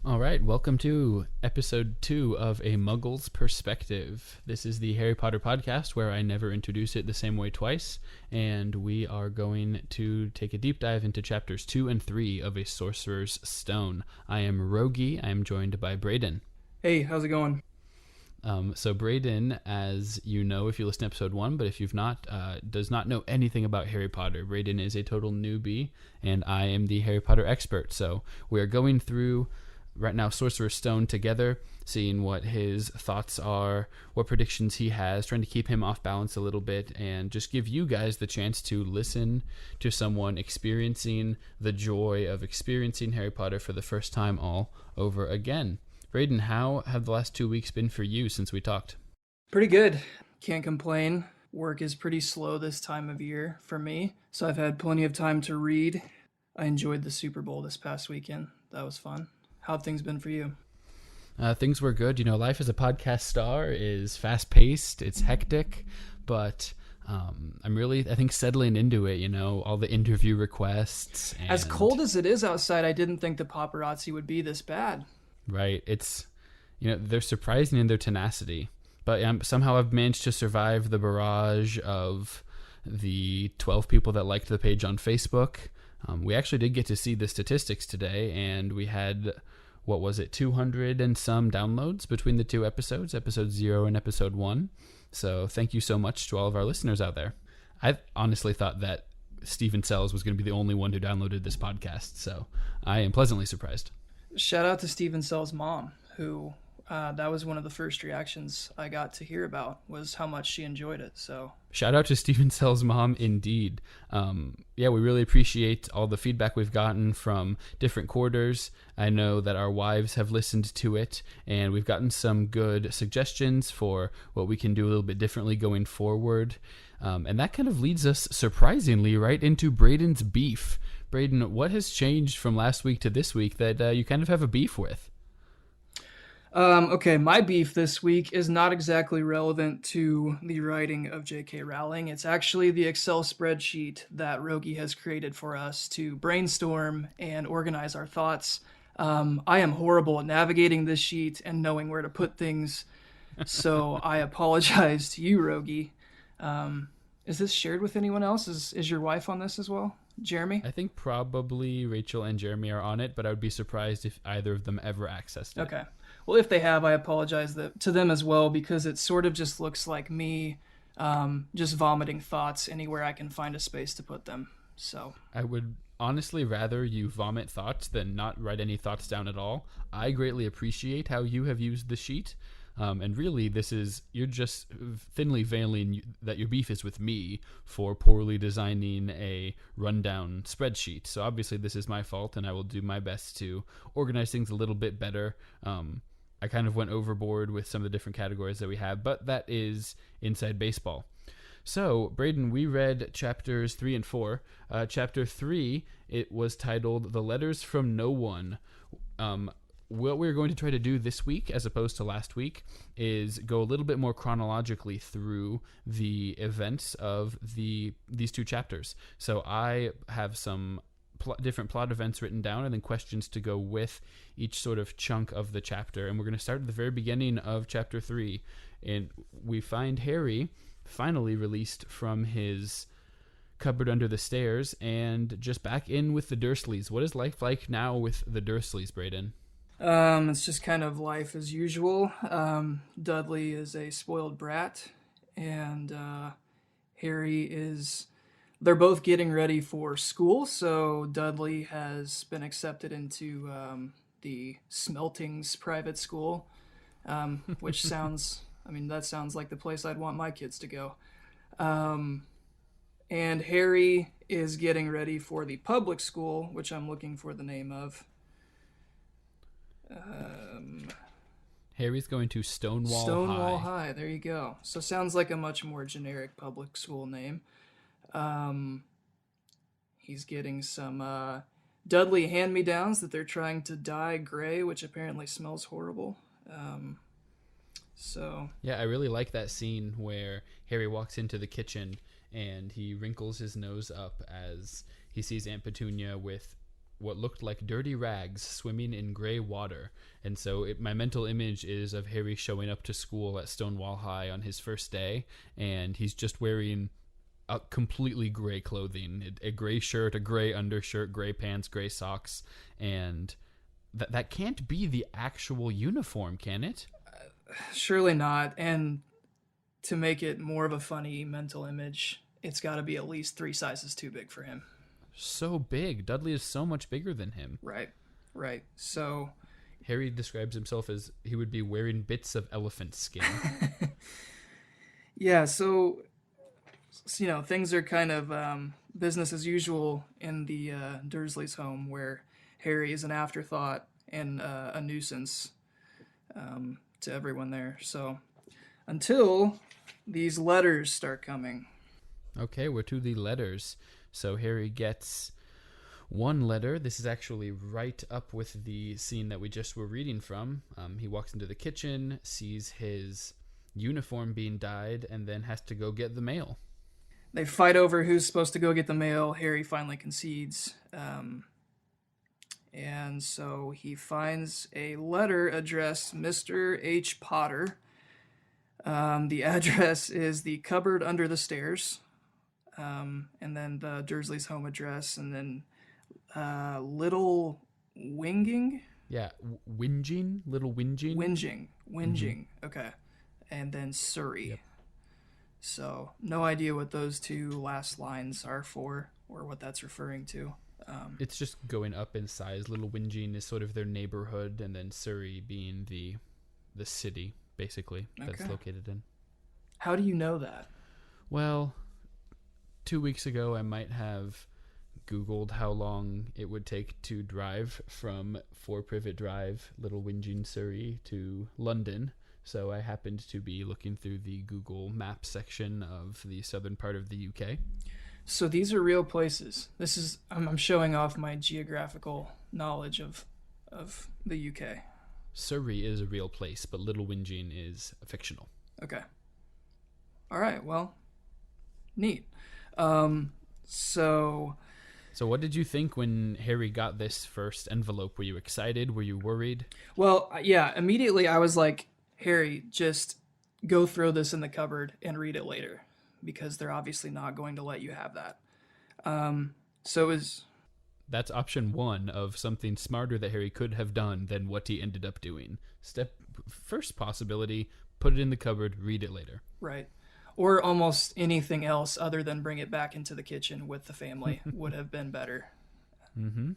All right, welcome to episode 2 of A Muggle's Perspective. This is the Harry Potter podcast where I never introduce it the same way twice, and we are going to take a deep dive into chapters 2 and 3 of A Sorcerer's Stone. I am Rogge. I am joined by Braden. Hey, how's it going? So Braden, as you know if you listen to episode 1, but if you've not, does not know anything about Harry Potter. Braden is a total newbie, and I am the Harry Potter expert. So we are going through right now Sorcerer's Stone together, seeing what his thoughts are, what predictions he has, trying to keep him off balance a little bit, and just give you guys the chance to listen to someone experiencing the joy of experiencing Harry Potter for the first time all over again. Braden, how have the last 2 weeks been for you since we talked? Pretty good. Can't complain. Work is pretty slow this time of year for me, so I've had plenty of time to read. I enjoyed the Super Bowl this past weekend. That was fun. How have things been for you? Things were good. You know, life as a podcast star is fast-paced, it's hectic, but I'm really, I think, settling into it, you know, all the interview requests. And, as cold as it is outside, I didn't think the paparazzi would be this bad. Right. It's, you know, they're surprising in their tenacity, but somehow I've managed to survive the barrage of the 12 people that liked the page on Facebook. We actually did get to see the statistics today, and we had, 200 and some downloads between the two episodes, episode 0 and episode 1. So thank you so much to all of our listeners out there. I honestly thought that Stephen Sells was going to be the only one who downloaded this podcast, so I am pleasantly surprised. Shout out to Stephen Sells' mom, who that was one of the first reactions I got to hear about, was how much she enjoyed it. So shout out to Stephen Sells' mom, indeed. We really appreciate all the feedback we've gotten from different quarters. I know that our wives have listened to it, and we've gotten some good suggestions for what we can do a little bit differently going forward. And that kind of leads us, surprisingly, right into Braden's beef. Braden, what has changed from last week to this week that you kind of have a beef with? Okay, my beef this week is not exactly relevant to the writing of J.K. Rowling. It's actually the Excel spreadsheet that Rogge has created for us to brainstorm and organize our thoughts. I am horrible at navigating this sheet and knowing where to put things, so I apologize to you, Rogge. Is this shared with anyone else? Is your wife on this as well? Jeremy? I think probably Rachel and Jeremy are on it, but I would be surprised if either of them ever accessed it. Okay. Well, if they have, I apologize to them as well, because it sort of just looks like me just vomiting thoughts anywhere I can find a space to put them. So I would honestly rather you vomit thoughts than not write any thoughts down at all. I greatly appreciate how you have used the sheet. And really, you're just thinly veiling that your beef is with me for poorly designing a rundown spreadsheet. So obviously this is my fault, and I will do my best to organize things a little bit better. I kind of went overboard with some of the different categories that we have, but that is inside baseball. So, Braden, we read chapters 3 and 4. Chapter 3, it was titled The Letters from No One. What we're going to try to do this week, as opposed to last week, is go a little bit more chronologically through the events of these two chapters. So I have some different plot events written down and then questions to go with each sort of chunk of the chapter. And we're going to start at the very beginning of chapter 3. And we find Harry finally released from his cupboard under the stairs and just back in with the Dursleys. What is life like now with the Dursleys, Braden? It's just kind of life as usual. Dudley is a spoiled brat, and they're both getting ready for school, so Dudley has been accepted into the Smeltings private school, which that sounds like the place I'd want my kids to go. And Harry is getting ready for the public school, which I'm looking for the name of. Harry's going to Stonewall High. There you go. So sounds like a much more generic public school name. He's getting some Dudley hand-me-downs that they're trying to dye gray, which apparently smells horrible. Yeah, I really like that scene where Harry walks into the kitchen and he wrinkles his nose up as he sees Aunt Petunia with what looked like dirty rags swimming in gray water. And so my mental image is of Harry showing up to school at Stonewall High on his first day, and he's just wearing a completely gray clothing, a gray shirt, a gray undershirt, gray pants, gray socks, and that can't be the actual uniform, can it? Surely not. And to make it more of a funny mental image, it's got to be at least 3 sizes too big for him. So big. Dudley is so much bigger than him. Right. So Harry describes himself as he would be wearing bits of elephant skin. yeah, so things are kind of business as usual in the Dursleys' home, where Harry is an afterthought and a nuisance to everyone there. So until these letters start coming. Okay, we're to the letters. So Harry gets one letter. This is actually right up with the scene that we just were reading from. He walks into the kitchen, sees his uniform being dyed, and then has to go get the mail. They fight over who's supposed to go get the mail. Harry finally concedes. And so he finds a letter addressed Mr. H. Potter. The address is the cupboard under the stairs. And then the Dursley's home address. And then Little Winging? Yeah, Whinging? Little Whinging? Whinging. Mm-hmm. Okay. And then Surrey. Yep. So, no idea what those 2 last lines are for or what that's referring to. It's just going up in size. Little Whinging is sort of their neighborhood, and then Surrey being the city, basically, that's located in. How do you know that? Well, 2 weeks ago, I might have Googled how long it would take to drive from 4 Privet Drive, Little Whinging, Surrey, to London. So I happened to be looking through the Google Maps section of the southern part of the UK. So these are real places. This is I'm showing off my geographical knowledge of the UK. Surrey is a real place, but Little Whinging is fictional. Okay. All right. Well, neat. So what did you think when Harry got this first envelope? Were you excited? Were you worried? Well, yeah. Immediately, I was like, Harry, just go throw this in the cupboard and read it later, because they're obviously not going to let you have that. That's option 1 of something smarter that Harry could have done than what he ended up doing. First possibility, put it in the cupboard, read it later. Right. Or almost anything else other than bring it back into the kitchen with the family would have been better. Mm-hmm.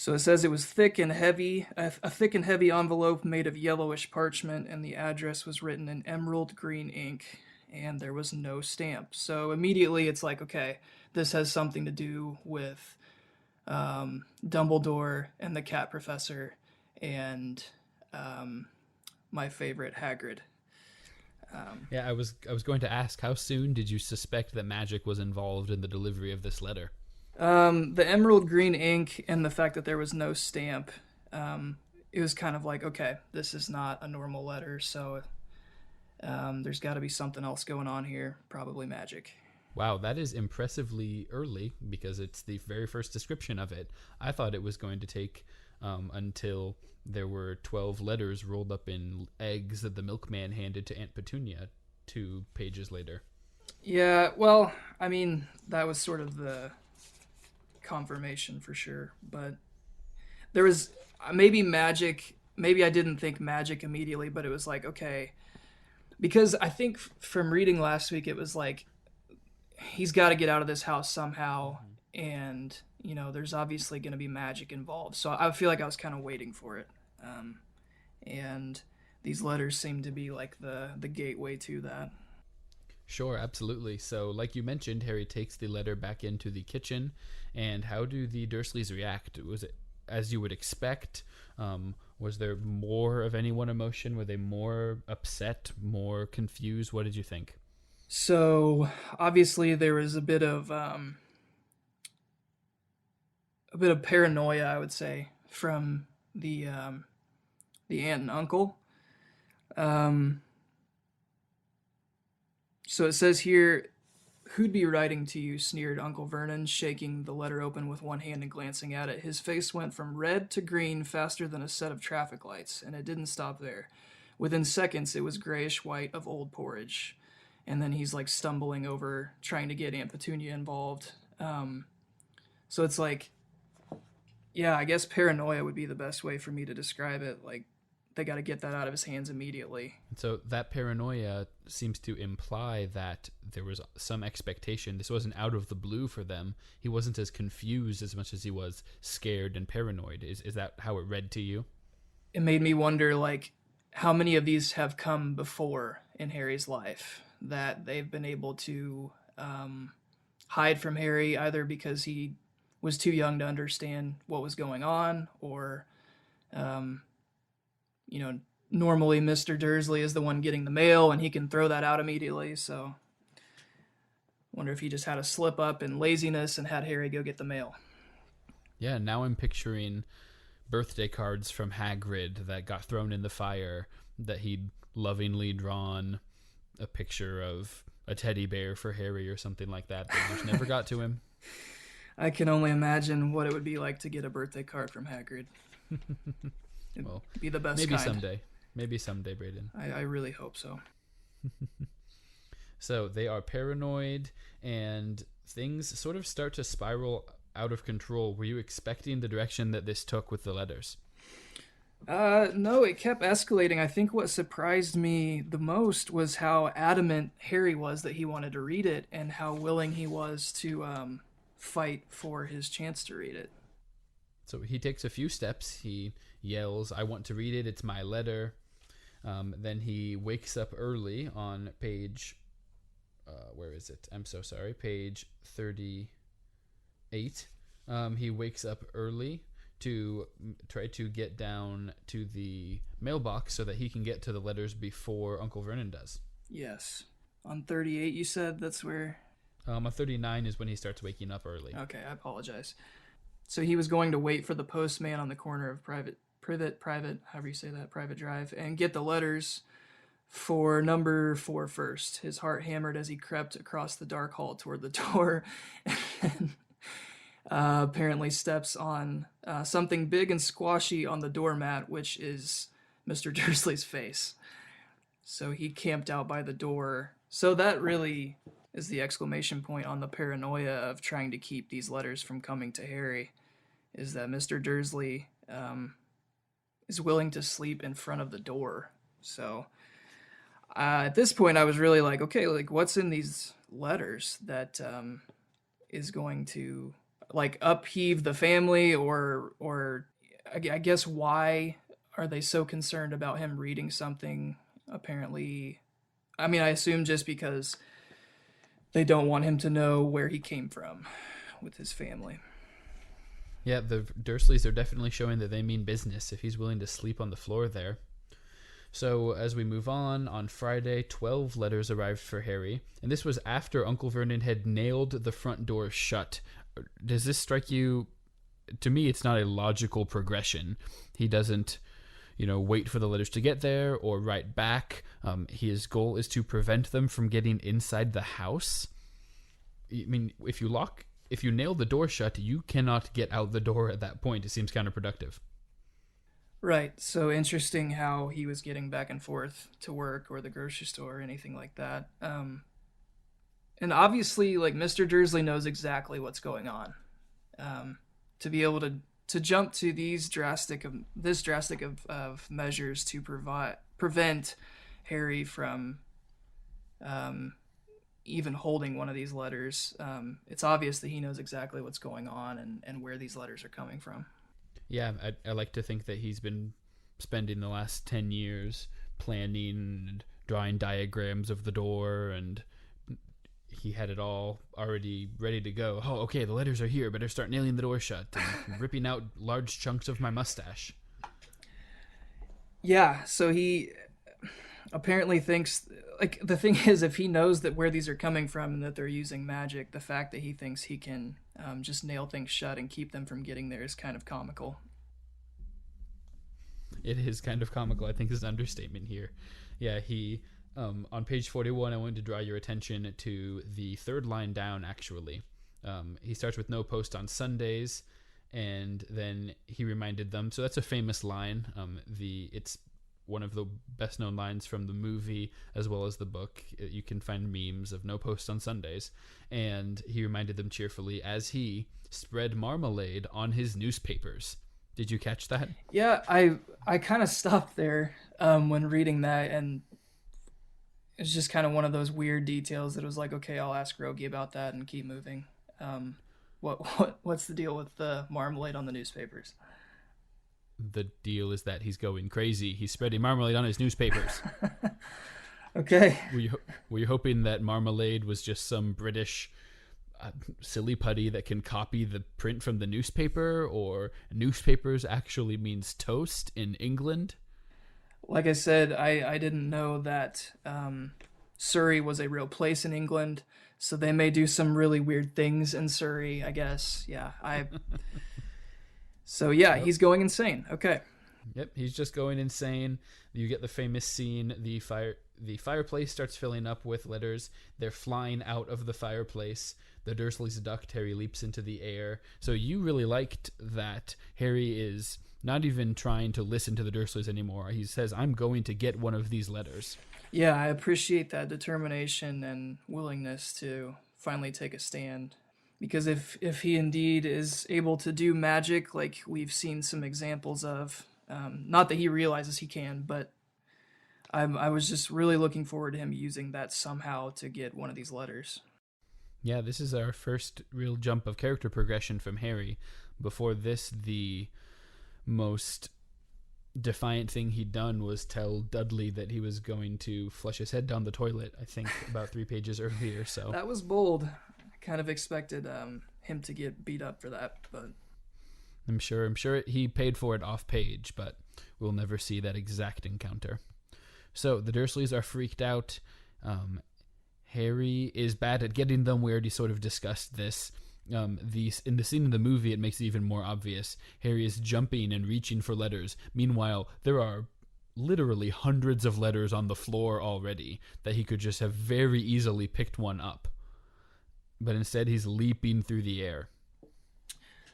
So it says it was thick and heavy, a thick and heavy envelope made of yellowish parchment, and the address was written in emerald green ink, and there was no stamp. So immediately it's like, okay, this has something to do with Dumbledore and the Cat Professor and my favorite, Hagrid. I was going to ask, how soon did you suspect that magic was involved in the delivery of this letter? The emerald green ink and the fact that there was no stamp, it was kind of like, okay, this is not a normal letter, so there's got to be something else going on here, probably magic. Wow, that is impressively early, because it's the very first description of it. I thought it was going to take until there were 12 letters rolled up in eggs that the milkman handed to Aunt Petunia 2 pages later. Yeah, well, I mean, that was sort of the confirmation for sure, but there was maybe magic. Maybe I didn't think magic immediately, but it was like, okay, because I think from reading last week, it was like, he's got to get out of this house somehow, and there's obviously going to be magic involved, so I feel like I was kind of waiting for it, and these letters seem to be like the gateway to that. Sure, absolutely. So, like you mentioned, Harry takes the letter back into the kitchen, and how do the Dursleys react? Was it as you would expect? Was there more of any one emotion? Were they more upset, more confused? What did you think? So, obviously, there was a bit of paranoia, I would say, from the aunt and uncle. So it says here, "Who'd be writing to you?" sneered Uncle Vernon, shaking the letter open with one hand and glancing at it. His face went from red to green faster than a set of traffic lights, and it didn't stop there. Within seconds, it was grayish white of old porridge. And then he's like stumbling over, trying to get Aunt Petunia involved. So it's like, yeah, I guess paranoia would be the best way for me to describe it. Like, they got to get that out of his hands immediately. And so that paranoia seems to imply that there was some expectation. This wasn't out of the blue for them. He wasn't as confused as much as he was scared and paranoid. Is that how it read to you? It made me wonder, like, how many of these have come before in Harry's life that they've been able to hide from Harry, either because he was too young to understand what was going on, or normally Mr. Dursley is the one getting the mail and he can throw that out immediately. So I wonder if he just had a slip up in laziness and had Harry go get the mail. Yeah, now I'm picturing birthday cards from Hagrid that got thrown in the fire, that he'd lovingly drawn a picture of a teddy bear for Harry or something like that just never got to him. I can only imagine what it would be like to get a birthday card from Hagrid. It'd be the best kind. Maybe someday, Braden. I really hope so. So they are paranoid, and things sort of start to spiral out of control. Were you expecting the direction that this took with the letters? No, it kept escalating. I think what surprised me the most was how adamant Harry was that he wanted to read it, and how willing he was to fight for his chance to read it. So he takes a few steps. He yells, "I want to read it. It's my letter." Then he wakes up early on page... where is it? I'm so sorry. Page 38. He wakes up early to try to get down to the mailbox so that he can get to the letters before Uncle Vernon does. Yes. On 38, you said that's where... On 39 is when he starts waking up early. Okay, I apologize. So he was going to wait for the postman on the corner of Private, however you say that, Private Drive, and get the letters for number 4 first. His heart hammered as he crept across the dark hall toward the door, and apparently steps on something big and squashy on the doormat, which is Mr. Dursley's face. So he camped out by the door. So that really is the exclamation point on the paranoia of trying to keep these letters from coming to Harry, is that Mr. Dursley is willing to sleep in front of the door. So at this point, I was really like, okay, like, what's in these letters that is going to like upheave the family, or I guess why are they so concerned about him reading something? Apparently, I mean, I assume just because they don't want him to know where he came from with his family. Yeah, the Dursleys are definitely showing that they mean business if he's willing to sleep on the floor there. So as we move on Friday, 12 letters arrived for Harry, and this was after Uncle Vernon had nailed the front door shut. Does this strike you? To me, it's not a logical progression. He doesn't, wait for the letters to get there or write back. His goal is to prevent them from getting inside the house. I mean, if you nail the door shut, you cannot get out the door at that point. It seems counterproductive. Right. So interesting how he was getting back and forth to work or the grocery store or anything like that. And obviously, like, Mr. Dursley knows exactly what's going on. To be able to jump to this drastic of measures to prevent Harry from even holding one of these letters, it's obvious that he knows exactly what's going on and where these letters are coming from. Yeah, I like to think that he's been spending the last 10 years planning and drawing diagrams of the door, and he had it all already ready to go. Oh, okay, the letters are here. Better start nailing the door shut and ripping out large chunks of my mustache. Yeah, so he apparently thinks, like, the thing is, if he knows that where these are coming from and that they're using magic, the fact that he thinks he can just nail things shut and keep them from getting there is kind of comical. It is kind of comical. I think is an understatement here. Yeah, he On page 41, I wanted to draw your attention to the third line down, actually. He starts with no post on Sundays, and then he reminded them. So that's a famous line. It's one of the best known lines from the movie as well as the book. You can find memes of no post on Sundays. And he reminded them cheerfully as he spread marmalade on his newspapers. Did you catch that? Yeah, I kind of stopped there when reading that, and it's just kind of one of those weird details that it was like, okay, I'll ask Rogge about that and keep moving. Um, what's the deal with the marmalade on the newspapers? The deal is that he's going crazy. He's spreading marmalade on his newspapers. Okay. Were you hoping that marmalade was just some British silly putty that can copy the print from the newspaper, or newspapers actually means toast in England? Like I said, I didn't know that Surrey was a real place in England, so they may do some really weird things in Surrey, I guess. Yeah, So yeah, Yep. he's going insane. Okay. Yep, he's just going insane. You get the famous scene. The fireplace starts filling up with letters. They're flying out of the fireplace. The Dursleys duck. Harry leaps into the air. So you really liked that Harry is not even trying to listen to the Dursleys anymore. He says, I'm going to get one of these letters. Yeah, I appreciate that determination and willingness to finally take a stand. Because if he indeed is able to do magic like we've seen some examples of, not that he realizes he can, but I was just really looking forward to him using that somehow to get one of these letters. Yeah, this is our first real jump of character progression from Harry. Before this, the most defiant thing he'd done was tell Dudley that he was going to flush his head down the toilet, I think about 3 pages earlier. So That was bold. I kind of expected him to get beat up for that, but I'm sure he paid for it off page, but we'll never see that exact encounter. So the Dursleys are freaked out. Harry is bad at getting them. We already sort of discussed this. In the scene in the movie, it makes it even more obvious. Harry is jumping and reaching for letters. Meanwhile, there are literally hundreds of letters on the floor already that he could just have very easily picked one up. But instead, he's leaping through the air.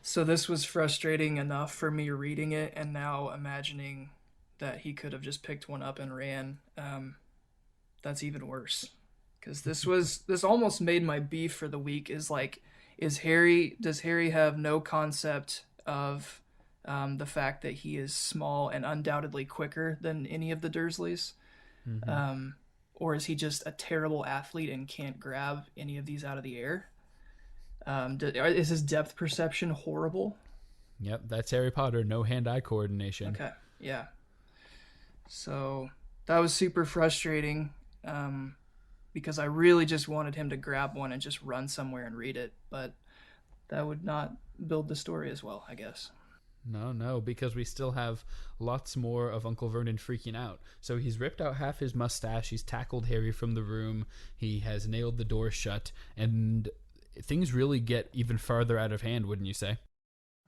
so this was frustrating enough for me reading it, and now imagining that he could have just picked one up and ran. That's even worse, because this almost made my beef for the week is like, does Harry have no concept of the fact that he is small and undoubtedly quicker than any of the Dursleys? Mm-hmm. Or is he just a terrible athlete and can't grab any of these out of the air? Is his depth perception horrible? Yep, that's Harry Potter. No hand-eye coordination. Okay, yeah. So that was super frustrating, because I really just wanted him to grab one and just run somewhere and read it, but that would not build the story as well, I guess. No, because we still have lots more of Uncle Vernon freaking out. So he's ripped out half his mustache, he's tackled Harry from the room, he has nailed the door shut, and things really get even farther out of hand, wouldn't you say?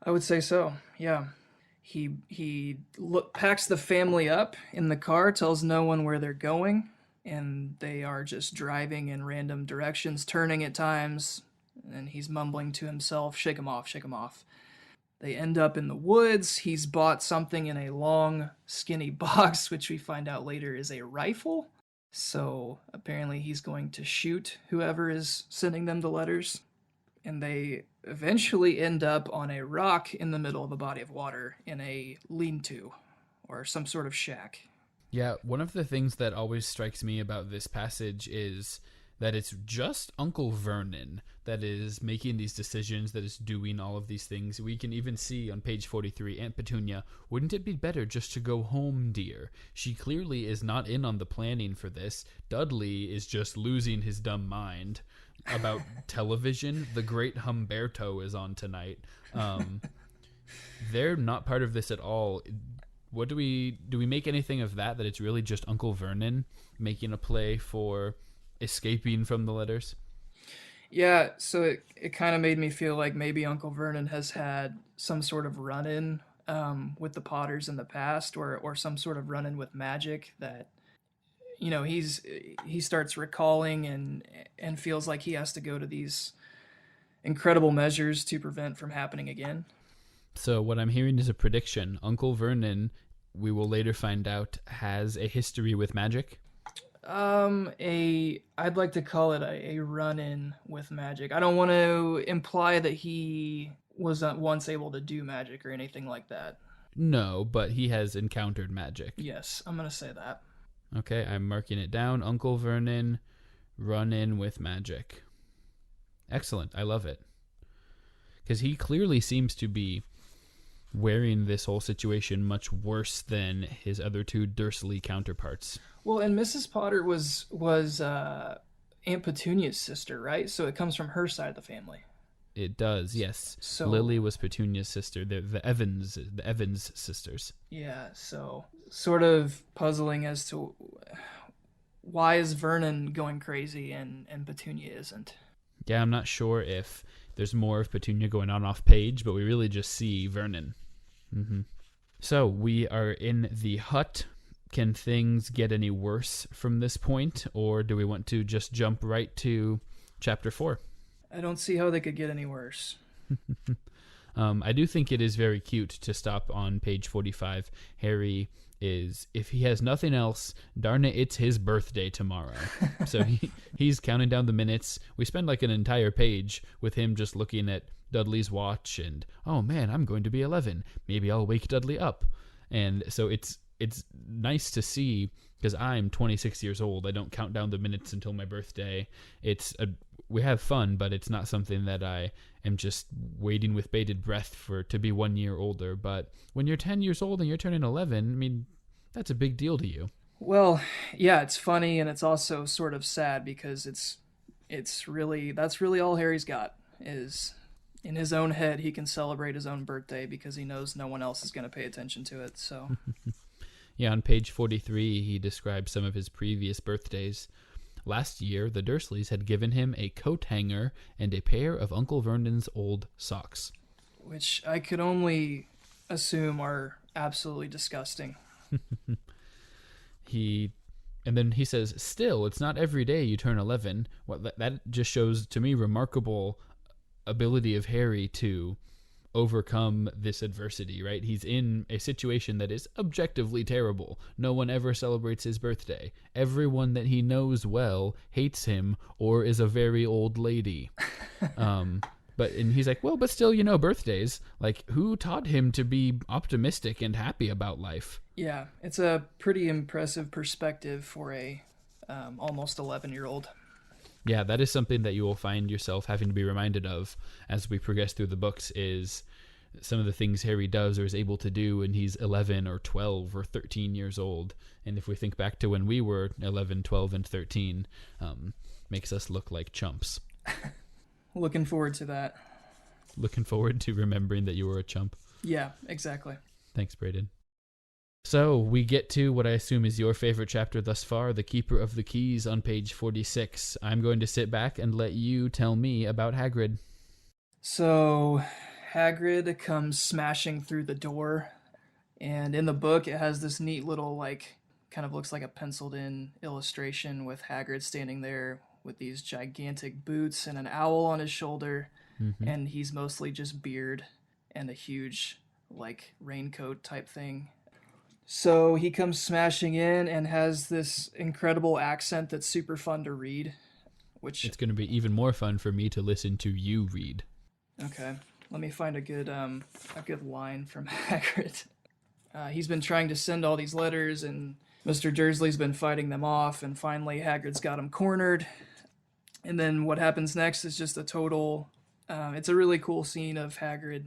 I would say so, yeah. Packs the family up in the car, tells no one where they're going, and they are just driving in random directions, turning at times, and he's mumbling to himself, shake him off, shake him off. They end up in the woods. He's bought something in a long, skinny box, which we find out later is a rifle. So apparently he's going to shoot whoever is sending them the letters. And they eventually end up on a rock in the middle of a body of water in a lean-to or some sort of shack. Yeah, one of the things that always strikes me about this passage is that it's just Uncle Vernon that is making these decisions, that is doing all of these things. We can even see on page 43, Aunt Petunia, wouldn't it be better just to go home, dear? She clearly is not in on the planning for this. Dudley is just losing his dumb mind about television. The Great Humberto is on tonight. They're not part of this at all. What do we make anything of that it's really just Uncle Vernon making a play for escaping from the letters? Yeah, so it kind of made me feel like maybe Uncle Vernon has had some sort of run-in with the Potters in the past, or some sort of run-in with magic that he starts recalling and feels like he has to go to these incredible measures to prevent from happening again. So what I'm hearing is a prediction. Uncle Vernon, we will later find out, has a history with magic. I'd like to call it a run-in with magic. I don't want to imply that he was not once able to do magic or anything like that. No, but he has encountered magic. Yes, I'm gonna say that. Okay, I'm marking it down. Uncle Vernon, run in with magic. Excellent. I love it. Because he clearly seems to be wearing this whole situation much worse than his other two Dursley counterparts. Well, and Mrs. Potter was Aunt Petunia's sister, right? So it comes from her side of the family. It does, yes. So Lily was Petunia's sister. The Evans sisters. yeah, so sort of puzzling as to why is Vernon going crazy and Petunia isn't. Yeah, I'm not sure if there's more of Petunia going on off page, but we really just see Vernon. Mm-hmm. So we are in the hut. Can things get any worse from this point, or do we want to just jump right to chapter 4? I don't see how they could get any worse. I do think it is very cute to stop on page 45. Harry is, if he has nothing else, darn it, it's his birthday tomorrow. So he's counting down the minutes. We spend like an entire page with him just looking at Dudley's watch and, oh man, I'm going to be 11. Maybe I'll wake Dudley up. And so it's nice to see, because I'm 26 years old. I don't count down the minutes until my birthday. We have fun, but it's not something that I am just waiting with bated breath to be 1 year older. But when you're 10 years old and you're turning 11, I mean, that's a big deal to you. Well, yeah, it's funny and it's also sort of sad because that's really all Harry's got is in his own head he can celebrate his own birthday because he knows no one else is going to pay attention to it. So yeah, on page 43 he describes some of his previous birthdays. Last year, the Dursleys had given him a coat hanger and a pair of Uncle Vernon's old socks. Which I could only assume are absolutely disgusting. And then he says, still, it's not every day you turn 11. Well, that just shows, to me, remarkable ability of Harry to overcome this adversity, right? He's in a situation that is objectively terrible. No one ever celebrates his birthday. Everyone that he knows well hates him or is a very old lady. And he's like, well, but still, birthdays. Like, who taught him to be optimistic and happy about life? Yeah, it's a pretty impressive perspective for a almost 11-year-old. Yeah, that is something that you will find yourself having to be reminded of as we progress through the books, is some of the things Harry does or is able to do when he's 11 or 12 or 13 years old. And if we think back to when we were 11, 12, and 13, makes us look like chumps. Looking forward to that. Looking forward to remembering that you were a chump. Yeah, exactly. Thanks, Braden. So we get to what I assume is your favorite chapter thus far, The Keeper of the Keys, on page 46. I'm going to sit back and let you tell me about Hagrid. So Hagrid comes smashing through the door, and in the book it has this neat little, kind of looks like a penciled in illustration with Hagrid standing there with these gigantic boots and an owl on his shoulder, and he's mostly just beard and a huge raincoat type thing. So he comes smashing in and has this incredible accent that's super fun to read, which it's going to be even more fun for me to listen to you read. Okay, let me find a good line from Hagrid. He's been trying to send all these letters, and Mr. Dursley's been fighting them off, and finally Hagrid's got him cornered. And then what happens next is just a total... it's a really cool scene of Hagrid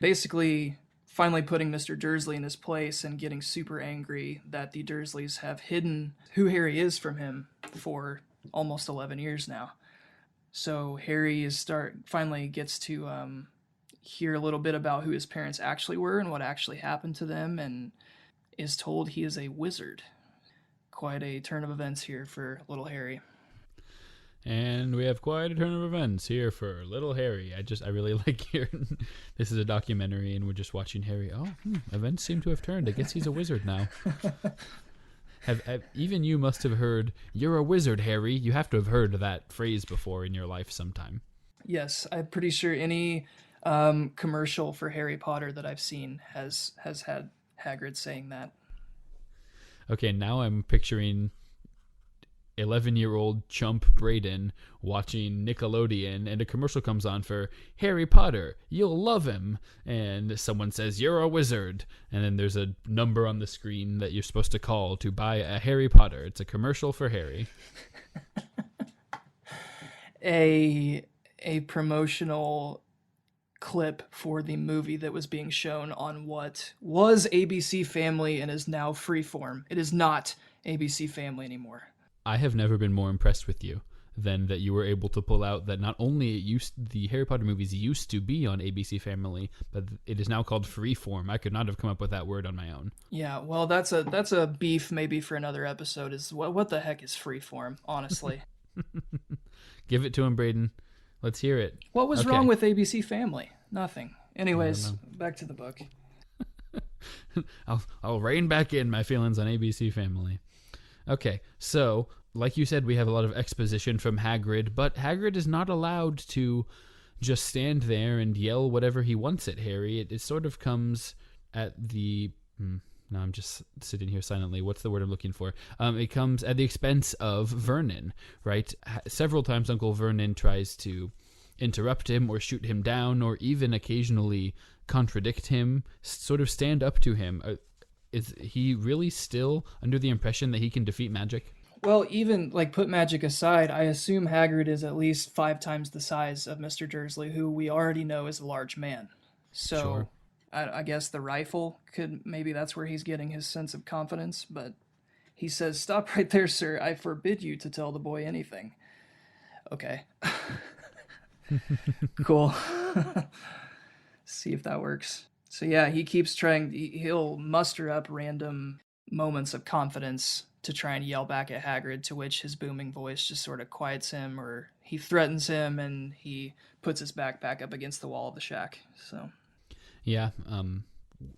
basically finally putting Mr. Dursley in his place and getting super angry that the Dursleys have hidden who Harry is from him for almost 11 years now. So Harry finally gets to hear a little bit about who his parents actually were and what actually happened to them, and is told he is a wizard. Quite a turn of events here for little Harry. And we have quite a turn of events here for little Harry. I really like hearing this is a documentary and we're just watching Harry. Events seem to have turned. I guess he's a wizard now. Even you must have heard, "You're a wizard, Harry." You have to have heard that phrase before in your life sometime. Yes, I'm pretty sure any commercial for Harry Potter that I've seen has had Hagrid saying that. Okay, now I'm picturing 11-year-old chump Braden watching Nickelodeon, and a commercial comes on for Harry Potter. You'll love him. And someone says, "You're a wizard." And then there's a number on the screen that you're supposed to call to buy a Harry Potter. It's a commercial for Harry. A promotional clip for the movie that was being shown on what was ABC Family and is now Freeform. It is not ABC Family anymore. I have never been more impressed with you than that you were able to pull out that not only the Harry Potter movies used to be on ABC Family, but it is now called Freeform. I could not have come up with that word on my own. Yeah, well, that's a beef maybe for another episode. Is what the heck is Freeform? Honestly, Give it to him, Braden. Let's hear it. what was Okay. wrong with ABC Family? Nothing. Anyways, back to the book. I'll rein back in my feelings on ABC Family. Okay, so like you said, we have a lot of exposition from Hagrid, but Hagrid is not allowed to just stand there and yell whatever he wants at Harry. It sort of comes at the... No, I'm just sitting here silently. What's the word I'm looking for? It comes at the expense of Vernon, right? Several times Uncle Vernon tries to interrupt him or shoot him down or even occasionally contradict him, sort of stand up to him. Is he really still under the impression that he can defeat magic? Well, even like put magic aside, I assume Hagrid is at least 5 times the size of Mr. Dursley, who we already know is a large man. So Sure. I guess the rifle maybe that's where he's getting his sense of confidence. But he says, "Stop right there, sir. I forbid you to tell the boy anything." Okay. Cool. See if that works. So yeah, he keeps trying. He'll muster up random moments of confidence to try and yell back at Hagrid, to which his booming voice just sort of quiets him, or he threatens him, and he puts his back up against the wall of the shack. So Yeah,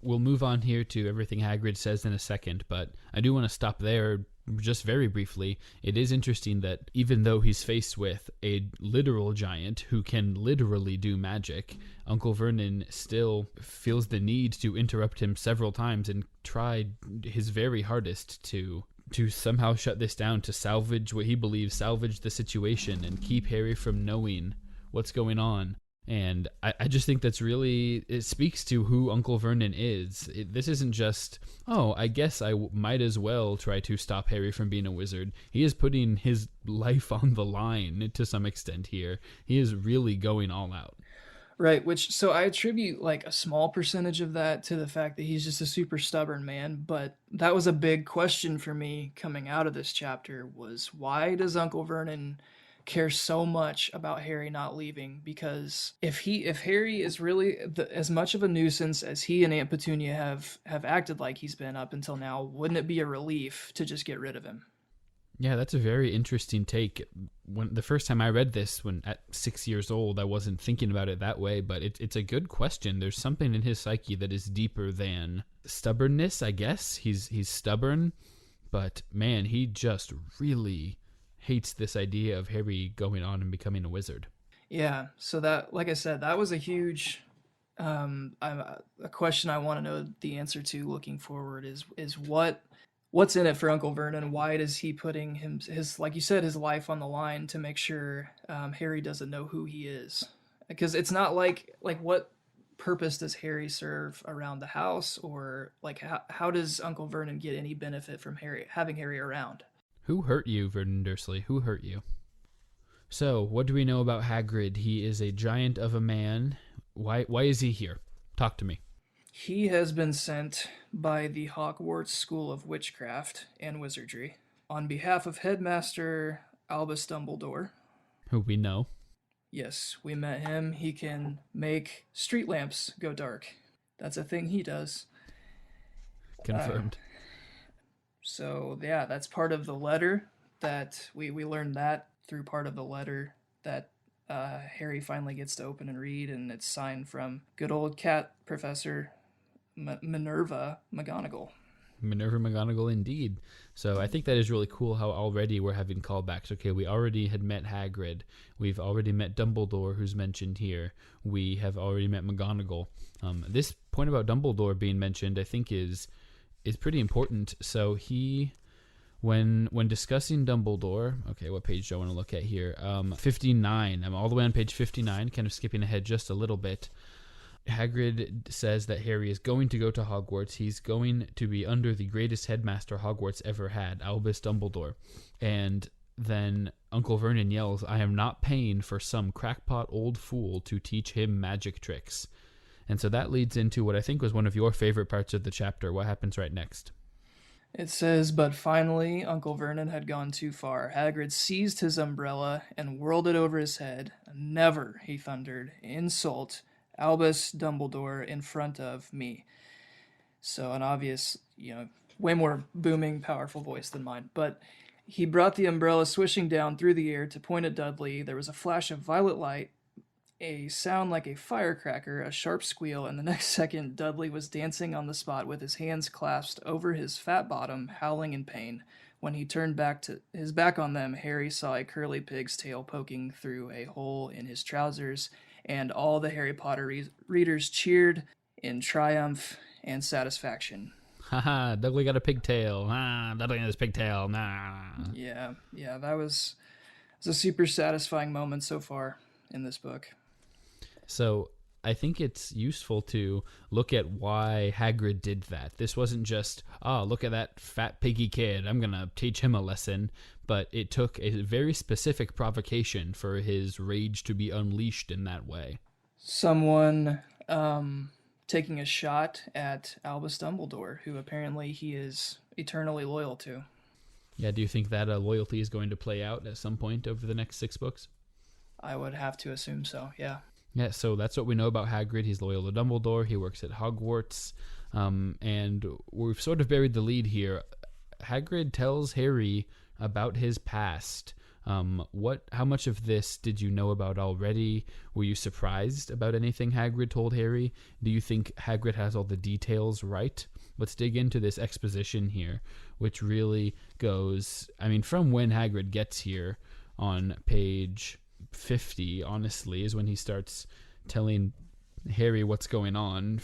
we'll move on here to everything Hagrid says in a second, but I do want to stop there just very briefly. It is interesting that even though he's faced with a literal giant who can literally do magic, Uncle Vernon still feels the need to interrupt him several times and try his very hardest to somehow shut this down, to salvage what he believes, salvage the situation and keep Harry from knowing what's going on. And I just think that's really, it speaks to who Uncle Vernon is. This isn't just, oh, I guess I might as well try to stop Harry from being a wizard. He is putting his life on the line to some extent here. He is really going all out. right, so I attribute like a small percentage of that to the fact that he's just a super stubborn man. But that was a big question for me coming out of this chapter: was why does Uncle Vernon care so much about Harry not leaving? Because if Harry is really as much of a nuisance as he and Aunt Petunia have acted like he's been up until now, wouldn't it be a relief to just get rid of him? Yeah, that's a very interesting take. When the first time I read this, when at 6 years old, I wasn't thinking about it that way, but it's a good question. There's something in his psyche that is deeper than stubbornness, I guess. He's stubborn, but man, he just really hates this idea of Harry going on and becoming a wizard. Yeah, so that, like I said, that was a huge a question I want to know the answer to looking forward is what's in it for Uncle Vernon? Why is he putting his like you said, his life on the line to make sure Harry doesn't know who he is? Because it's not like what purpose does Harry serve around the house, or like how does Uncle Vernon get any benefit from having Harry around? Who hurt you, Vernon Dursley? Who hurt you? So, what do we know about Hagrid? He is a giant of a man. Why is he here? Talk to me. He has been sent by the Hogwarts School of Witchcraft and Wizardry on behalf of Headmaster Albus Dumbledore. Who we know. Yes, we met him. He can make street lamps go dark. That's a thing he does. Confirmed. So, yeah, that's part of the letter that we learned that through part of the letter that Harry finally gets to open and read, and it's signed from good old cat professor Minerva McGonagall. Minerva McGonagall indeed. So I think that is really cool how already we're having callbacks. Okay, we already had met Hagrid. We've already met Dumbledore, who's mentioned here. We have already met McGonagall. This point about Dumbledore being mentioned, I think, is pretty important. So when discussing Dumbledore, okay, what page do I want to look at here? 59. I'm all the way on page 59, kind of skipping ahead just a little bit. Hagrid says that Harry is going to go to Hogwarts. He's going to be under the greatest headmaster Hogwarts ever had, Albus Dumbledore. And then Uncle Vernon yells, "I am not paying for some crackpot old fool to teach him magic tricks." And so that leads into what I think was one of your favorite parts of the chapter. What happens right next? It says, but finally, Uncle Vernon had gone too far. Hagrid seized his umbrella and whirled it over his head. "Never," he thundered, "insult Albus Dumbledore in front of me." So an obvious, way more booming, powerful voice than mine. But he brought the umbrella swishing down through the air to point at Dudley. There was a flash of violet light, a sound like a firecracker, a sharp squeal, and the next second Dudley was dancing on the spot with his hands clasped over his fat bottom, howling in pain. When he turned his back on them, Harry saw a curly pig's tail poking through a hole in his trousers, and all the Harry Potter readers cheered in triumph and satisfaction. Haha, Dudley got a pigtail. Dudley got his pigtail. Yeah, that was a super satisfying moment so far in this book. So I think it's useful to look at why Hagrid did that. This wasn't just, look at that fat piggy kid, I'm going to teach him a lesson. But it took a very specific provocation for his rage to be unleashed in that way. Someone taking a shot at Albus Dumbledore, who apparently he is eternally loyal to. Yeah, do you think that loyalty is going to play out at some point over the next 6 books? I would have to assume so, yeah. Yeah, so that's what we know about Hagrid. He's loyal to Dumbledore. He works at Hogwarts. And we've sort of buried the lead here. Hagrid tells Harry about his past. How much of this did you know about already? Were you surprised about anything Hagrid told Harry? Do you think Hagrid has all the details right? Let's dig into this exposition here, which really goes, from when Hagrid gets here on page 50, honestly, is when he starts telling Harry what's going on.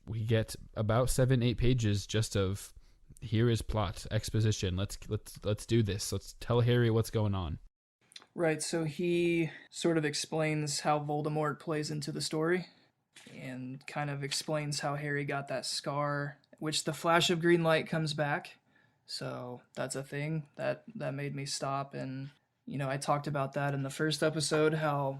We get about 7-8 pages just of, here is plot exposition. Let's do this. Let's tell Harry what's going on. Right, so he sort of explains how Voldemort plays into the story and kind of explains how Harry got that scar, which the flash of green light comes back. So that's a thing that made me stop. And I talked about that in the first episode, how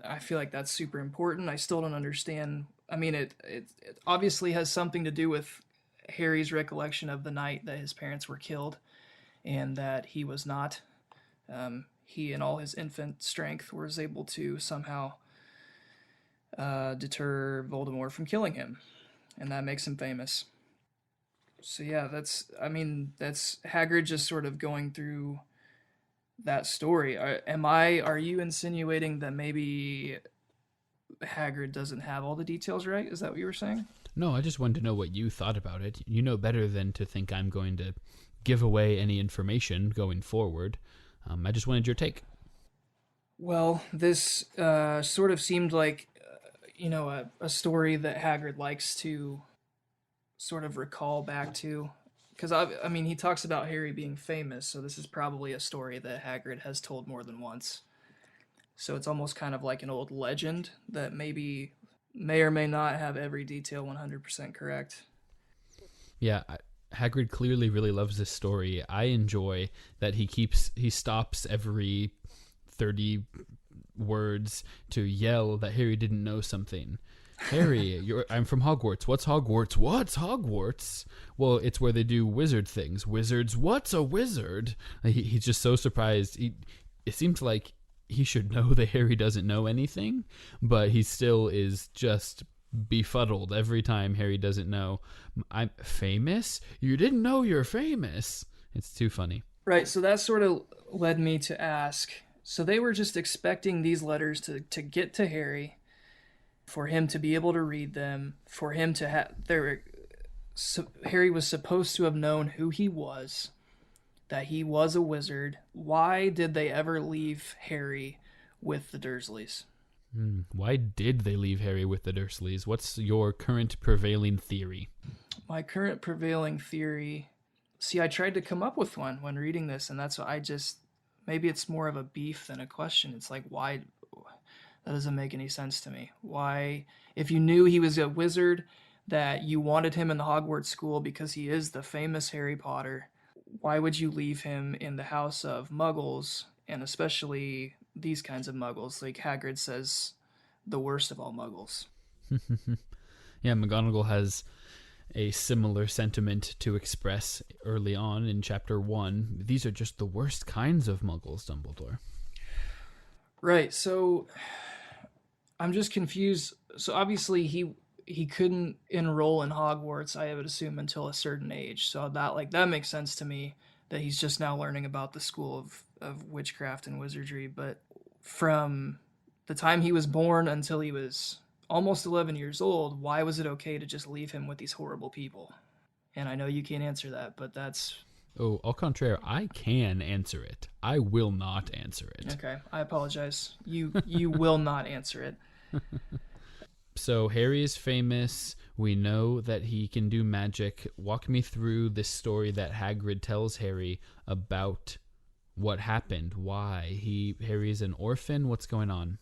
I feel like that's super important. I still don't understand. It obviously has something to do with Harry's recollection of the night that his parents were killed and that he was not. He, in all his infant strength, was able to somehow deter Voldemort from killing him, and that makes him famous. So yeah, that's Hagrid just sort of going through that story. Are you insinuating that maybe Hagrid doesn't have all the details right? Is that what you were saying? No, I just wanted to know what you thought about it. You know better than to think I'm going to give away any information going forward. I just wanted your take. Well, this sort of seemed like, a story that Hagrid likes to sort of recall back to. Because, he talks about Harry being famous, so this is probably a story that Hagrid has told more than once. So it's almost kind of like an old legend that maybe may or may not have every detail 100% correct. Yeah, Hagrid clearly really loves this story. I enjoy that he stops every 30 words to yell that Harry didn't know something. Harry, I'm from Hogwarts. What's Hogwarts? What's Hogwarts? Well, it's where they do wizard things. Wizards? What's a wizard? He's just so surprised. It seems like he should know that Harry doesn't know anything, but he still is just befuddled every time Harry doesn't know. I'm famous? You didn't know you're famous. It's too funny. Right, so that sort of led me to ask, so they were just expecting these letters to get to Harry, for him to be able to read them, for him to have... Harry was supposed to have known who he was, that he was a wizard. Why did they ever leave Harry with the Dursleys? Why did they leave Harry with the Dursleys? What's your current prevailing theory? My current prevailing theory. See, I tried to come up with one when reading this, and that's what I just. Maybe it's more of a beef than a question. It's like, why? That doesn't make any sense to me. Why, if you knew he was a wizard, that you wanted him in the Hogwarts school because he is the famous Harry Potter, why would you leave him in the house of muggles, and especially these kinds of muggles? Like Hagrid says, the worst of all muggles. Yeah, McGonagall has a similar sentiment to express early on in chapter 1. These are just the worst kinds of muggles, Dumbledore. Right, so I'm just confused. So obviously he couldn't enroll in Hogwarts, I would assume, until a certain age. So that makes sense to me, that he's just now learning about the school of witchcraft and wizardry. But from the time he was born until he was almost 11 years old, why was it okay to just leave him with these horrible people? And I know you can't answer that, but that's... Oh, au contraire, I can answer it. I will not answer it. Okay, I apologize. You will not answer it. So Harry is famous. We know that he can do magic. Walk me through this story that Hagrid tells Harry about what happened, why. Harry's an orphan. What's going on?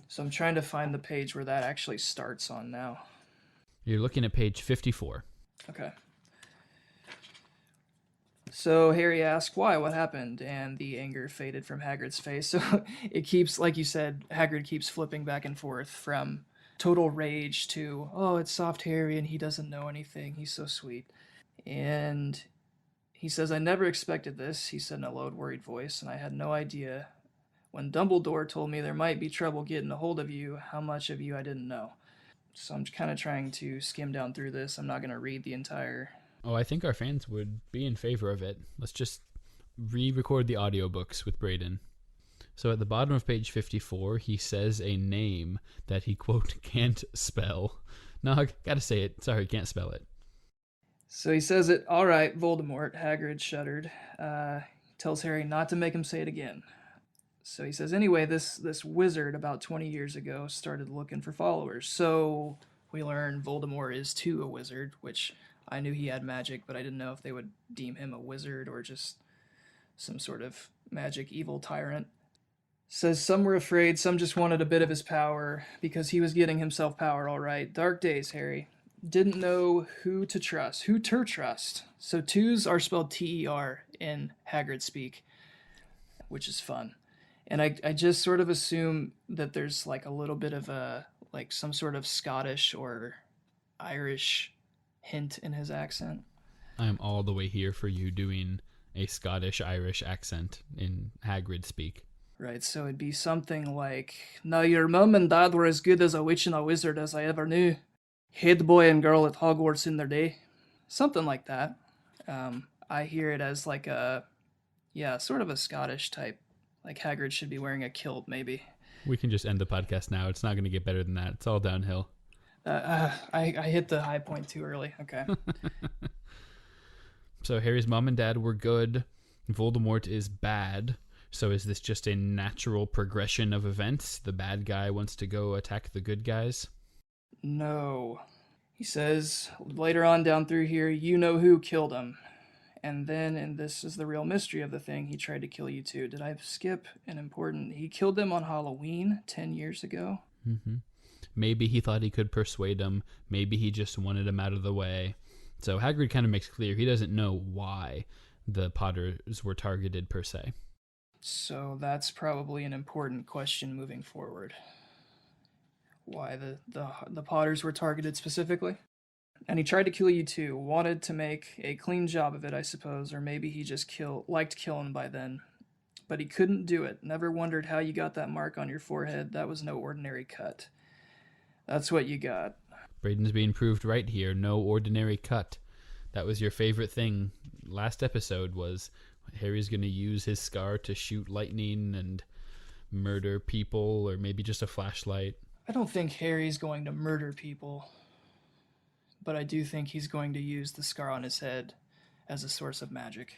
So I'm trying to find the page where that actually starts on now. You're looking at page 54. Okay. So Harry asked why, what happened, and the anger faded from Hagrid's face. So it keeps, like you said, Hagrid keeps flipping back and forth from total rage to, oh, it's soft Harry and he doesn't know anything. He's so sweet. And he says, I never expected this, he said in a low, worried voice, and I had no idea. When Dumbledore told me there might be trouble getting a hold of you, how much of you I didn't know. So I'm kind of trying to skim down through this. I'm not going to read the entire... Oh, I think our fans would be in favor of it. Let's just re-record the audiobooks with Braden. So at the bottom of page 54, he says a name that he, quote, can't spell. No, I gotta say it. Sorry, can't spell it. So he says it, all right, Voldemort. Hagrid shuddered. Tells Harry not to make him say it again. So he says, anyway, this wizard about 20 years ago started looking for followers. So we learn Voldemort is too a wizard, which I knew he had magic, but I didn't know if they would deem him a wizard or just some sort of magic evil tyrant. Says some were afraid, some just wanted a bit of his power, because he was getting himself power, all right. Dark days, Harry. Didn't know who to trust. Who to trust. So twos are spelled T-E-R in Hagrid speak, which is fun. And I just sort of assume that there's like a little bit of a, like some sort of Scottish or Irish hint in his accent. I'm all the way here for you doing a Scottish-Irish accent in Hagrid speak. Right, so it'd be something like, now your mum and dad were as good as a witch and a wizard as I ever knew. Head boy and girl at Hogwarts in their day. Something like that. I hear it as like a, yeah, sort of a Scottish type. Like Hagrid should be wearing a kilt, maybe. We can just end the podcast now. It's not going to get better than that. It's all downhill. I hit the high point too early. Okay. So Harry's mom and dad were good. Voldemort is bad. So is this just a natural progression of events? The bad guy wants to go attack the good guys? No. He says later on down through here, you know who killed him. And then, and this is the real mystery of the thing, he tried to kill you too. Did I skip an important... He killed them on Halloween 10 years ago. Mm-hmm. Maybe he thought he could persuade him. Maybe he just wanted him out of the way. So Hagrid kind of makes clear he doesn't know why the Potters were targeted per se. So that's probably an important question moving forward. Why the Potters were targeted specifically? And he tried to kill you too. Wanted to make a clean job of it, I suppose, or maybe he just liked killing by then. But he couldn't do it. Never wondered how you got that mark on your forehead. That was no ordinary cut. That's what you got. Braden's being proved right here. No ordinary cut. That was your favorite thing. Last episode was Harry's going to use his scar to shoot lightning and murder people, or maybe just a flashlight. I don't think Harry's going to murder people. but I do think he's going to use the scar on his head as a source of magic,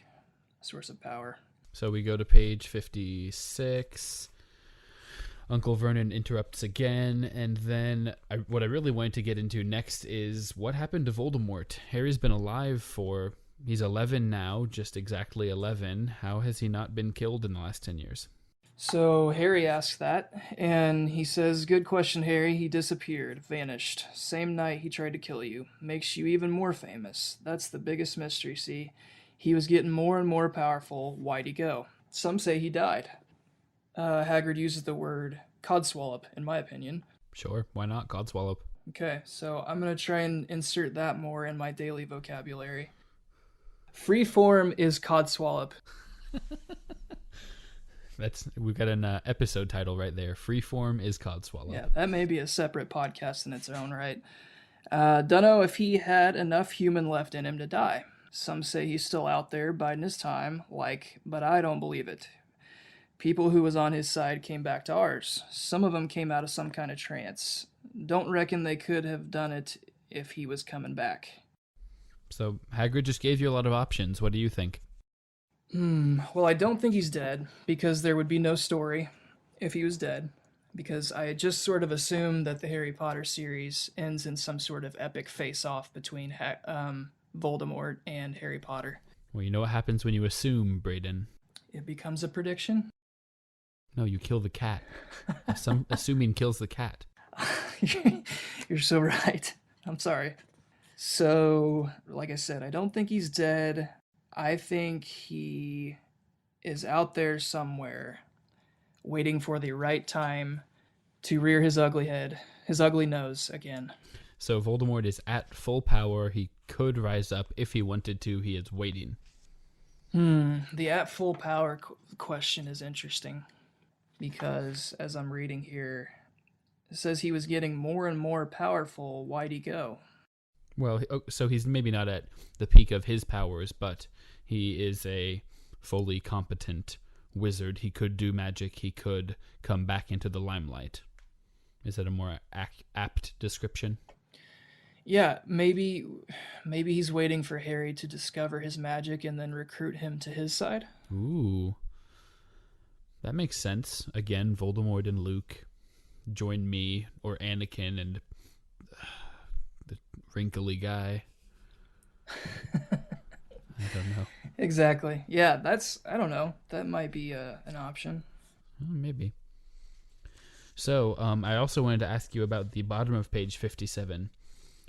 a source of power. So we go to page 56. Uncle Vernon interrupts again, and then what I really wanted to get into next is what happened to Voldemort. Harry's been alive he's 11 now, just exactly 11. How has he not been killed in the last 10 years? So Harry asks that, and he says, "Good question, Harry. He disappeared, vanished. Same night he tried to kill you. Makes you even more famous. That's the biggest mystery, see? He was getting more and more powerful. Why'd he go? Some say he died." Hagrid uses the word codswallop, in my opinion. Sure, why not? Codswallop. Okay, so I'm going to try and insert that more in my daily vocabulary. Freeform is codswallop. We've got an episode title right there. Freeform is Codswallop. Yeah, that may be a separate podcast in its own right. Dunno if he had enough human left in him to die. Some say he's still out there biding his time, but I don't believe it. People who was on his side came back to ours. Some of them came out of some kind of trance. Don't reckon they could have done it if he was coming back. So Hagrid just gave you a lot of options. What do you think? Well, I don't think he's dead, because there would be no story if he was dead, because I had just sort of assumed that the Harry Potter series ends in some sort of epic face-off between Voldemort and Harry Potter. Well, you know what happens when you assume, Braden? It becomes a prediction? No, you kill the cat. Assuming kills the cat. You're so right. I'm sorry. So, like I said, I don't think he's dead. I think he is out there somewhere, waiting for the right time to rear his ugly head, his ugly nose again. So Voldemort is at full power. He could rise up if he wanted to. He is waiting. The at full power question is interesting, because as I'm reading here, it says he was getting more and more powerful. Why'd he go? Well, so he's maybe not at the peak of his powers, but he is a fully competent wizard. He could do magic. He could come back into the limelight. Is that a more apt description? Yeah, maybe he's waiting for Harry to discover his magic and then recruit him to his side. Ooh. That makes sense. Again, Voldemort and Luke join me or Anakin and the wrinkly guy. I don't know. Exactly. Yeah, I don't know. That might be an option. Maybe. So, I also wanted to ask you about the bottom of page 57.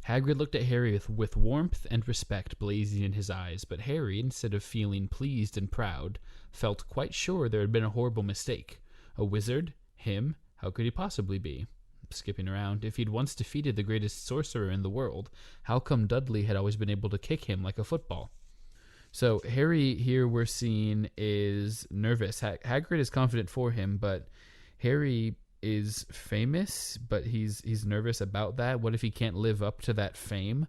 Hagrid looked at Harry with warmth and respect blazing in his eyes, but Harry, instead of feeling pleased and proud, felt quite sure there had been a horrible mistake. A wizard? Him? How could he possibly be? Skipping around, if he'd once defeated the greatest sorcerer in the world, how come Dudley had always been able to kick him like a football? So Harry here we're seeing is nervous. Hagrid is confident for him, but Harry is famous, but he's nervous about that. What if he can't live up to that fame?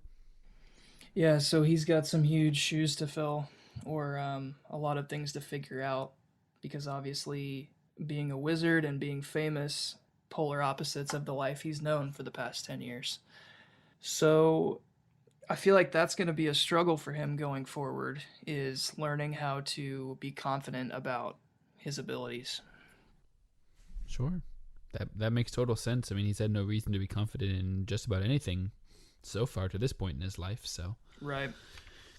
Yeah, so he's got some huge shoes to fill, or a lot of things to figure out, because obviously being a wizard and being famous, polar opposites of the life he's known for the past 10 years. So I feel like that's going to be a struggle for him going forward, is learning how to be confident about his abilities. Sure. That makes total sense. I mean, he's had no reason to be confident in just about anything so far to this point in his life, so right.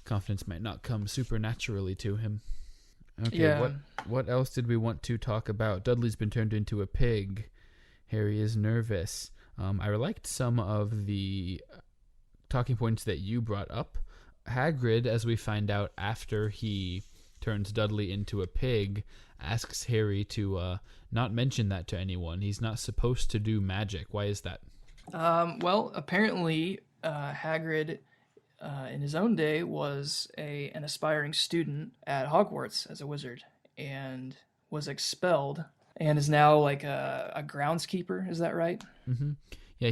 Confidence might not come supernaturally to him. Okay, yeah. What else did we want to talk about? Dudley's been turned into a pig. Harry is nervous. I liked some of the talking points that you brought up. Hagrid, as we find out after he turns Dudley into a pig, asks Harry to not mention that to anyone. He's not supposed to do magic. Why is that? Well, apparently Hagrid, in his own day, was an aspiring student at Hogwarts as a wizard, and was expelled, and is now like a groundskeeper. Is that right? Mm-hmm. Yeah,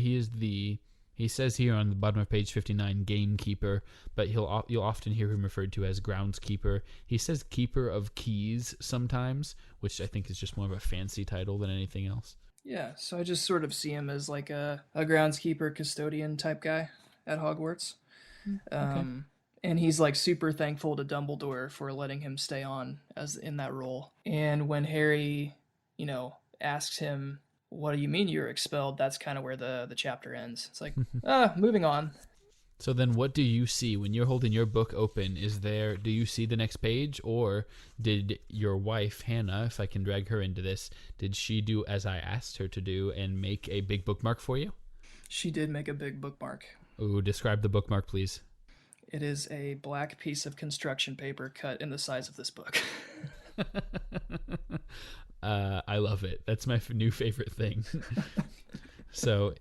he says here on the bottom of page 59, gamekeeper, but you'll often hear him referred to as groundskeeper. He says keeper of keys sometimes, which I think is just more of a fancy title than anything else. Yeah, so I just sort of see him as like a groundskeeper, custodian type guy at Hogwarts. Okay. And he's like super thankful to Dumbledore for letting him stay on as in that role. And when Harry, asks him, "What do you mean you're expelled?" That's kind of where the chapter ends. It's like, moving on. So then what do you see when you're holding your book open? Do you see the next page, or did your wife, Hannah, if I can drag her into this, did she do as I asked her to do and make a big bookmark for you? She did make a big bookmark. Ooh, describe the bookmark, please. It is a black piece of construction paper cut in the size of this book. I love it. That's my new favorite thing. So,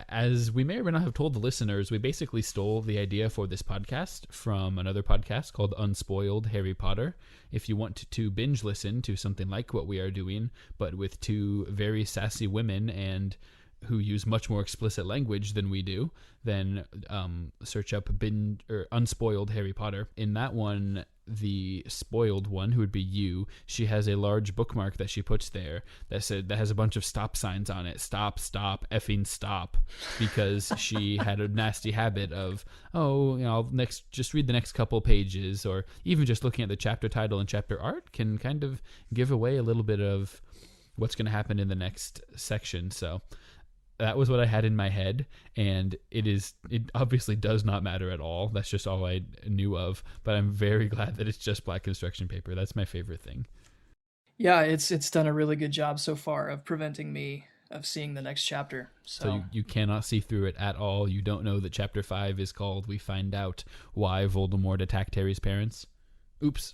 as we may or may not have told the listeners, we basically stole the idea for this podcast from another podcast called Unspoiled Harry Potter. If you want to binge listen to something like what we are doing, but with two very sassy women and who use much more explicit language than we do, then search up Unspoiled Harry Potter. In that one, the spoiled one, who would be you, she has a large bookmark that she puts there that has a bunch of stop signs on it. Stop, effing stop. Because she had a nasty habit of, I'll just read the next couple pages, or even just looking at the chapter title and chapter art can kind of give away a little bit of what's going to happen in the next section. So that was what I had in my head, and it obviously does not matter at all. That's just all I knew of, but I'm very glad that it's just black construction paper. That's my favorite thing. Yeah, it's done a really good job so far of preventing me of seeing the next chapter. So you cannot see through it at all. You don't know that chapter 5 is called "We Find Out Why Voldemort Attacked Harry's Parents." Oops.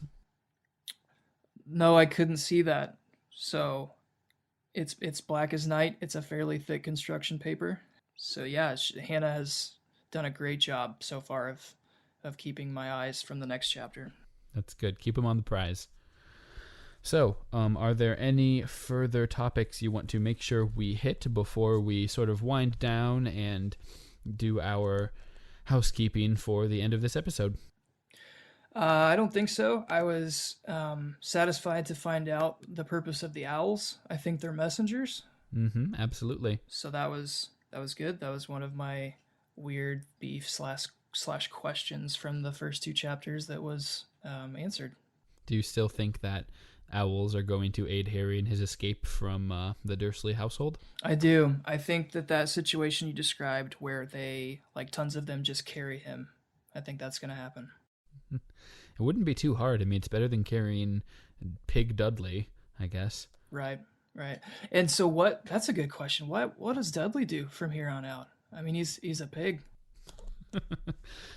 No, I couldn't see that. So it's black as night. It's a fairly thick construction paper. So yeah, Hannah has done a great job so far of keeping my eyes from the next chapter. That's good. Keep them on the prize. So, are there any further topics you want to make sure we hit before we sort of wind down and do our housekeeping for the end of this episode? I don't think so. I was satisfied to find out the purpose of the owls. I think they're messengers. Mm-hmm, absolutely. So that was good. That was one of my weird beef slash questions from the first two chapters that was answered. Do you still think that owls are going to aid Harry in his escape from the Dursley household? I do. I think that situation you described where they, like tons of them, just carry him, I think that's going to happen. It wouldn't be too hard. I mean, it's better than carrying Pig Dudley, I guess. Right. And so that's a good question. What does Dudley do from here on out? I mean, he's a pig.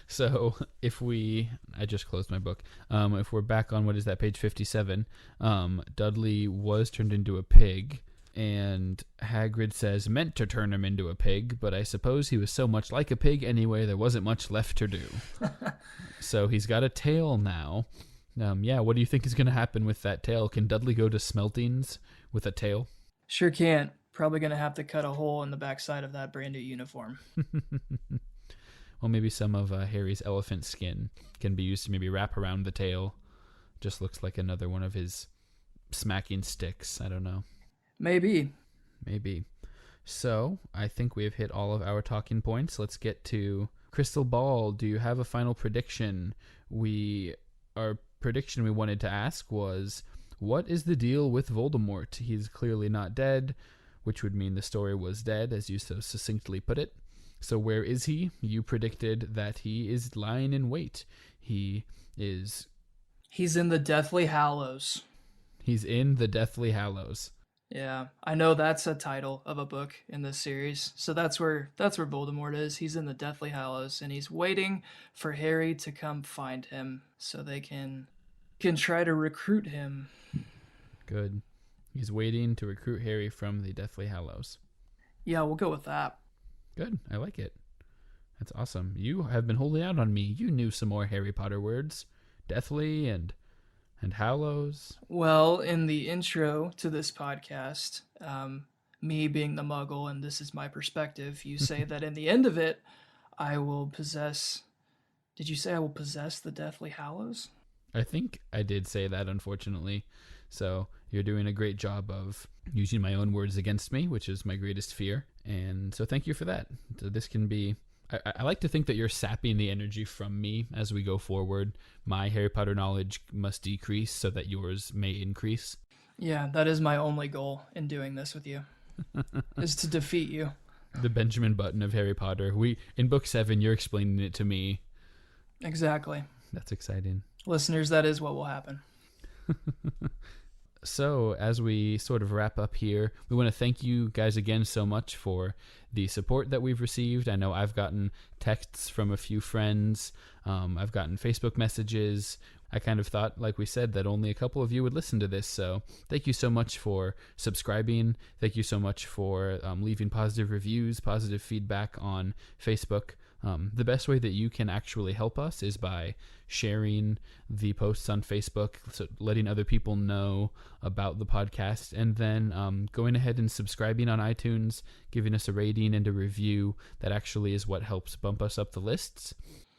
So I just closed my book. If we're back on, what is that, page 57, Dudley was turned into a pig, and Hagrid says meant to turn him into a pig, but I suppose he was so much like a pig anyway, there wasn't much left to do. So he's got a tail now. What do you think is going to happen with that tail? Can Dudley go to Smeltings with a tail? Sure can't. Probably going to have to cut a hole in the backside of that brand new uniform. Well, maybe some of Harry's elephant skin can be used to maybe wrap around the tail. Just looks like another one of his smacking sticks. I don't know. Maybe. So, I think we have hit all of our talking points. Let's get to Crystal Ball. Do you have a final prediction? Our prediction we wanted to ask was, what is the deal with Voldemort? He's clearly not dead, which would mean the story was dead, as you so succinctly put it. So where is he? You predicted that he is lying in wait. He's in the Deathly Hallows. He's in the Deathly Hallows. Yeah, I know that's a title of a book in this series. So that's where Voldemort is. He's in the Deathly Hallows, and he's waiting for Harry to come find him so they can try to recruit him. Good. He's waiting to recruit Harry from the Deathly Hallows. Yeah, we'll go with that. Good. I like it. That's awesome. You have been holding out on me. You knew some more Harry Potter words. Deathly and Hallows. Well, in the intro to this podcast, me being the muggle, and this is my perspective, you say that in the end of it, I will possess... Did you say I will possess the Deathly Hallows? I think I did say that, unfortunately. So you're doing a great job of using my own words against me, which is my greatest fear. And so thank you for that. So this can be I like to think that you're sapping the energy from me as we go forward. My Harry Potter knowledge must decrease so that yours may increase. Yeah, that is my only goal in doing this with you, is to defeat you. The Benjamin Button of Harry Potter. In book 7, you're explaining it to me. Exactly. That's exciting. Listeners, that is what will happen. So, as we sort of wrap up here, we want to thank you guys again so much for the support that we've received. I know I've gotten texts from a few friends. I've gotten Facebook messages. I kind of thought, like we said, that only a couple of you would listen to this. So thank you so much for subscribing. Thank you so much for leaving positive reviews, positive feedback on Facebook. The best way that you can actually help us is by sharing the posts on Facebook, so letting other people know about the podcast, and then going ahead and subscribing on iTunes, giving us a rating and a review. That actually is what helps bump us up the lists.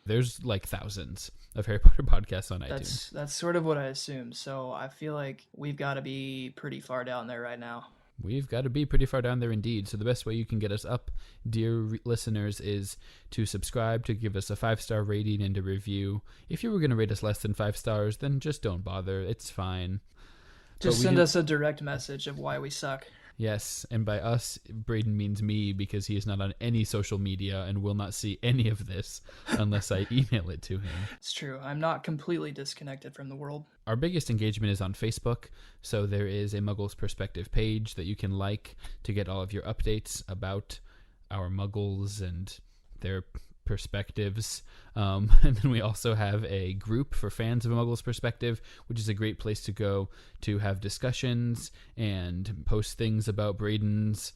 There's like thousands of Harry Potter podcasts on iTunes. That's sort of what I assumed. So I feel like we've got to be pretty far down there right now. We've got to be pretty far down there indeed. So the best way you can get us up, dear listeners, is to subscribe, to give us a 5-star rating and a review. If you were going to rate us less than 5 stars, then just don't bother. It's fine. Just send us a direct message of why we suck. Yes, and by us, Braden means me, because he is not on any social media and will not see any of this unless I email it to him. It's true. I'm not completely disconnected from the world. Our biggest engagement is on Facebook, so there is a Muggles Perspective page that you can like to get all of your updates about our Muggles and their perspectives. And then we also have a group for fans of a Muggles Perspective, which is a great place to go to have discussions and post things about Braden's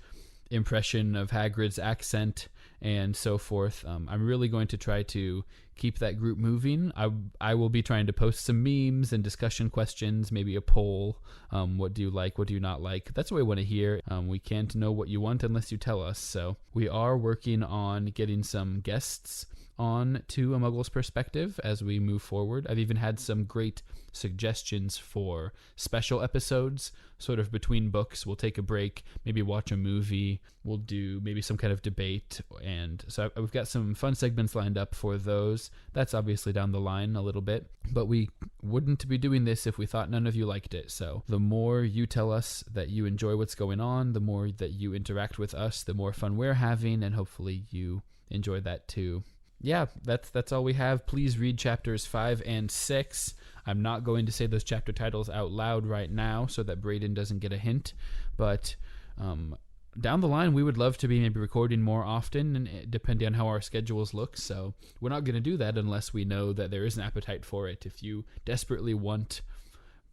impression of Hagrid's accent and so forth. I'm really going to try to keep that group moving. I will be trying to post some memes and discussion questions, maybe a poll. What do you like? What do you not like? That's what we want to hear. We can't know what you want unless you tell us. So we are working on getting some guests on to a Muggles Perspective as we move forward. I've even had some great suggestions for special episodes, sort of between books. We'll take a break, maybe watch a movie, we'll do maybe some kind of debate, and so we've got some fun segments lined up for those. That's obviously down the line a little bit, but we wouldn't be doing this if we thought none of you liked it. So the more you tell us that you enjoy what's going on, the more that you interact with us, the more fun we're having, and hopefully you enjoy that too. Yeah, that's all we have. Please read chapters 5 and 6. I'm not going to say those chapter titles out loud right now so that Braden doesn't get a hint, but down the line we would love to be maybe recording more often, and depending on how our schedules look. So we're not going to do that unless we know that there is an appetite for it. If you desperately want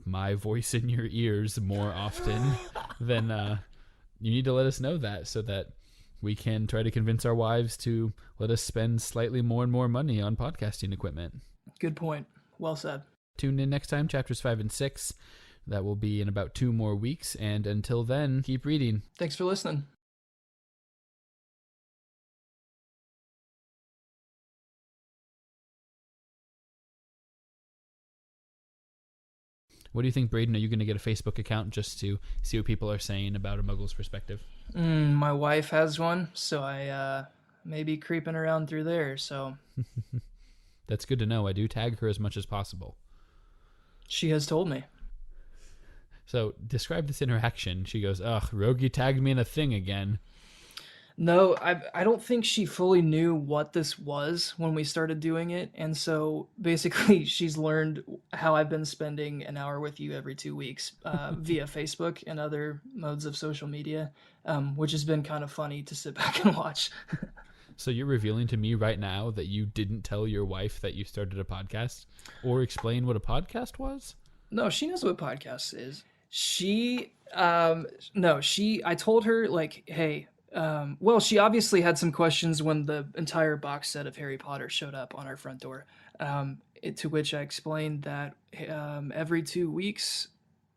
my voice in your ears more often, then you need to let us know that, so that we can try to convince our wives to let us spend slightly more and more money on podcasting equipment. Good point. Well said. Tune in next time, chapters 5 and 6. That will be in about 2 more weeks. And until then, keep reading. Thanks for listening. What do you think, Braden? Are you going to get a Facebook account just to see what people are saying about a Muggles Perspective? My wife has one, so I may be creeping around through there. So That's good to know. I do tag her as much as possible. She has told me. So describe this interaction. She goes, "Ugh, Rogge tagged me in a thing again." No, I don't think she fully knew what this was when we started doing it. And so basically she's learned how I've been spending an hour with you every 2 weeks via Facebook and other modes of social media, which has been kind of funny to sit back and watch. So you're revealing to me right now that you didn't tell your wife that you started a podcast or explain what a podcast was? No, she knows what podcast is. I told her, like, hey, well, she obviously had some questions when the entire box set of Harry Potter showed up on our front door, to which I explained that every 2 weeks,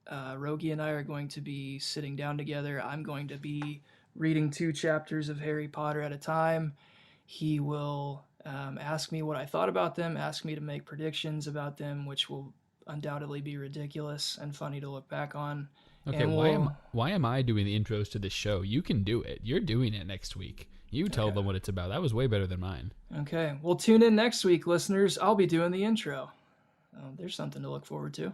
Rogge and I are going to be sitting down together. I'm going to be reading 2 chapters of Harry Potter at a time. He will ask me what I thought about them, ask me to make predictions about them, which will undoubtedly be ridiculous and funny to look back on. Okay, why am I doing the intros to this show? You can do it. You're doing it next week. You tell them what it's about. That was way better than mine. Okay. Well, tune in next week, listeners. I'll be doing the intro. There's something to look forward to.